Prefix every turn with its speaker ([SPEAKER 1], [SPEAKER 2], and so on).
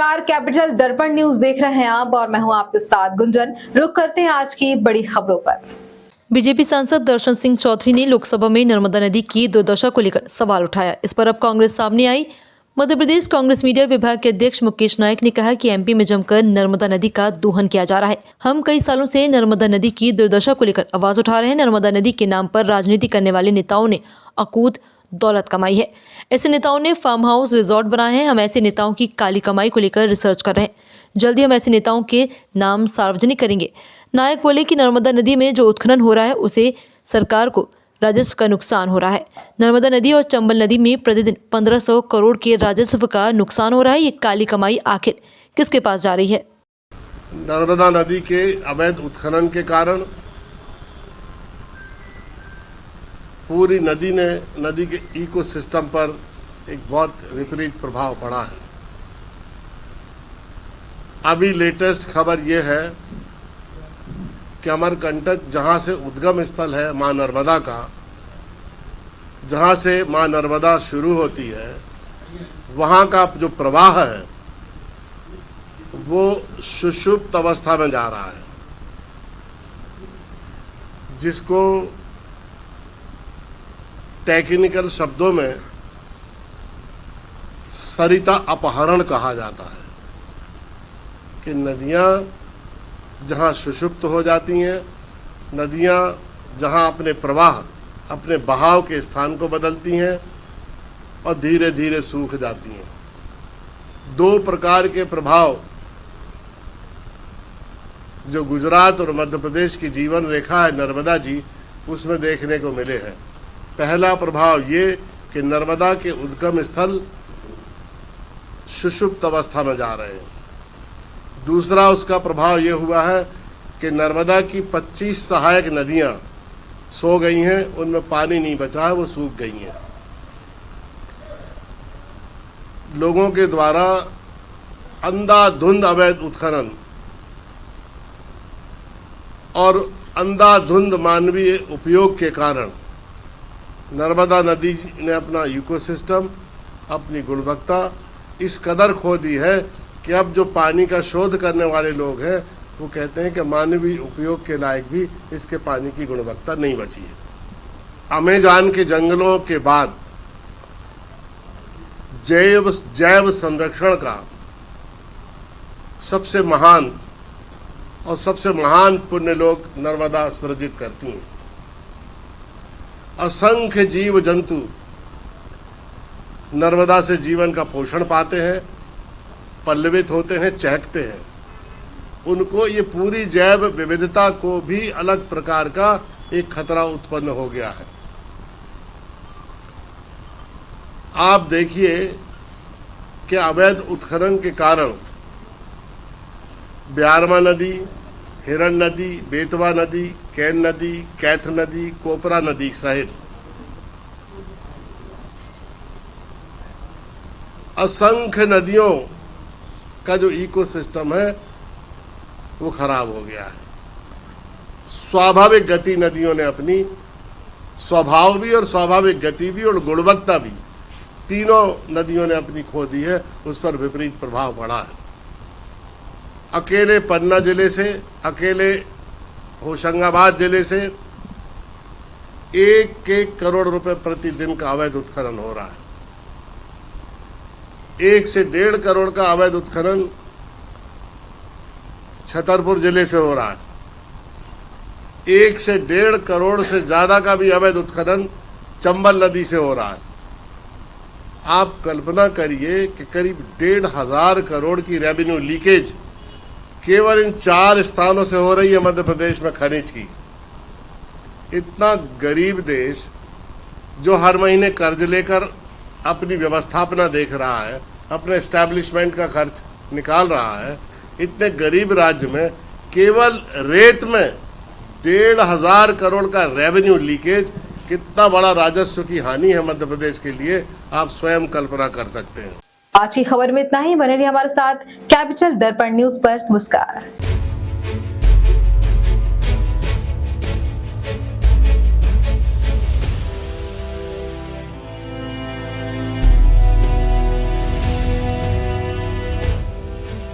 [SPEAKER 1] नमस्कार, कैपिटल दर्पण न्यूज देख रहे हैं आप और मैं हूं आपके साथ गुंजन। रुक करते हैं आज की बड़ी खबरों पर।
[SPEAKER 2] बीजेपी सांसद दर्शन सिंह चौधरी ने लोकसभा में नर्मदा नदी की दुर्दशा को लेकर सवाल उठाया। इस पर अब कांग्रेस सामने आई। मध्य प्रदेश कांग्रेस मीडिया विभाग के अध्यक्ष मुकेश नायक ने कहा कि एमपी में जमकर नर्मदा नदी का दोहन किया जा रहा है। हम कई सालों से नर्मदा नदी की दुर्दशा को लेकर आवाज उठा रहे हैं। नर्मदा नदी के नाम पर राजनीति करने वाले नेताओं ने अकूत दौलत कमाई है। ऐसे नेताओं ने फार्म हाउस रिजॉर्ट बनाए हैं। हम ऐसे नेताओं की काली कमाई को लेकर रिसर्च कर रहे हैं। जल्दी हम ऐसे नेताओं के नाम सार्वजनिक करेंगे। नायक बोले कि नर्मदा नदी में जो उत्खनन हो रहा है उसे सरकार को राजस्व का नुकसान हो रहा है। नर्मदा नदी और चंबल नदी में प्रतिदिन 1500 करोड़ के राजस्व का नुकसान हो रहा है। ये काली कमाई आखिर किसके पास जा रही है?
[SPEAKER 3] नर्मदा नदी के अवैध उत्खनन के कारण पूरी नदी के इकोसिस्टम पर एक बहुत विपरीत प्रभाव पड़ा है। अभी लेटेस्ट खबर यह है कि अमरकंटक जहां से उद्गम स्थल है मां नर्मदा का, जहां से मां नर्मदा शुरू होती है, वहां का जो प्रवाह है वो सुषुप्त अवस्था में जा रहा है, जिसको टेक्निकल शब्दों में सरिता अपहरण कहा जाता है कि नदियां जहां सुषुप्त हो जाती हैं, नदियां जहां अपने प्रवाह, अपने बहाव के स्थान को बदलती हैं और धीरे धीरे सूख जाती हैं। दो प्रकार के प्रभाव जो गुजरात और मध्य प्रदेश की जीवन रेखा है नर्मदा जी, उसमें देखने को मिले हैं। पहला प्रभाव ये कि नर्मदा के उद्गम स्थल सुषुप्त अवस्था में जा रहे हैं। दूसरा उसका प्रभाव ये हुआ है कि नर्मदा की 25 सहायक नदियां सो गई हैं, उनमें पानी नहीं बचा है, वो सूख गई हैं। लोगों के द्वारा अंधाधुंध अवैध उत्खनन और अंधाधुंध मानवीय उपयोग के कारण नर्मदा नदी ने अपना इकोसिस्टम, अपनी गुणवत्ता इस कदर खो दी है कि अब जो पानी का शोध करने वाले लोग हैं वो कहते हैं कि मानवीय उपयोग के लायक भी इसके पानी की गुणवत्ता नहीं बची है। अमेज़न के जंगलों के बाद जैव संरक्षण का सबसे महान और सबसे महान पुण्य लोग नर्मदा सृजित करती हैं। असंख्य जीव जंतु नर्मदा से जीवन का पोषण पाते हैं, पल्लवित होते हैं, चहकते हैं। उनको ये पूरी जैव विविधता को भी अलग प्रकार का एक खतरा उत्पन्न हो गया है। आप देखिए कि अवैध उत्खनन के कारण ब्यारमा नदी, हिरण नदी, बेतवा नदी, कैन नदी, कैथ नदी, कोपरा नदी सहित असंख्य नदियों का जो इकोसिस्टम है वो खराब हो गया है। स्वाभाविक गति नदियों ने अपनी स्वभाव भी और स्वाभाविक गति भी और गुणवत्ता भी, तीनों नदियों ने अपनी खो दी है। उस पर विपरीत प्रभाव पड़ा है। अकेले पन्ना जिले से, अकेले होशंगाबाद जिले से 1 करोड़ रुपए प्रतिदिन का अवैध उत्खनन हो रहा है। 1 से 1.5 करोड़ का अवैध उत्खनन छतरपुर जिले से हो रहा है। 1 से 1.5 करोड़ से ज्यादा का भी अवैध उत्खनन चंबल नदी से हो रहा है। आप कल्पना करिए कि करीब 1,500 करोड़ की रेवेन्यू लीकेज केवल इन 4 स्थानों से हो रही है मध्य प्रदेश में खनिज की। इतना गरीब देश जो हर महीने कर्ज लेकर अपनी व्यवस्थापना देख रहा है, अपने एस्टैब्लिशमेंट का खर्च निकाल रहा है, इतने गरीब राज्य में केवल रेत में 1,500 करोड़ का रेवेन्यू लीकेज, कितना बड़ा राजस्व की हानि है मध्य प्रदेश के लिए, आप स्वयं कल्पना कर सकते हैं।
[SPEAKER 1] आज की खबर में इतना ही। बने रहिए हमारे साथ कैपिटल दर्पण न्यूज पर। नमस्कार।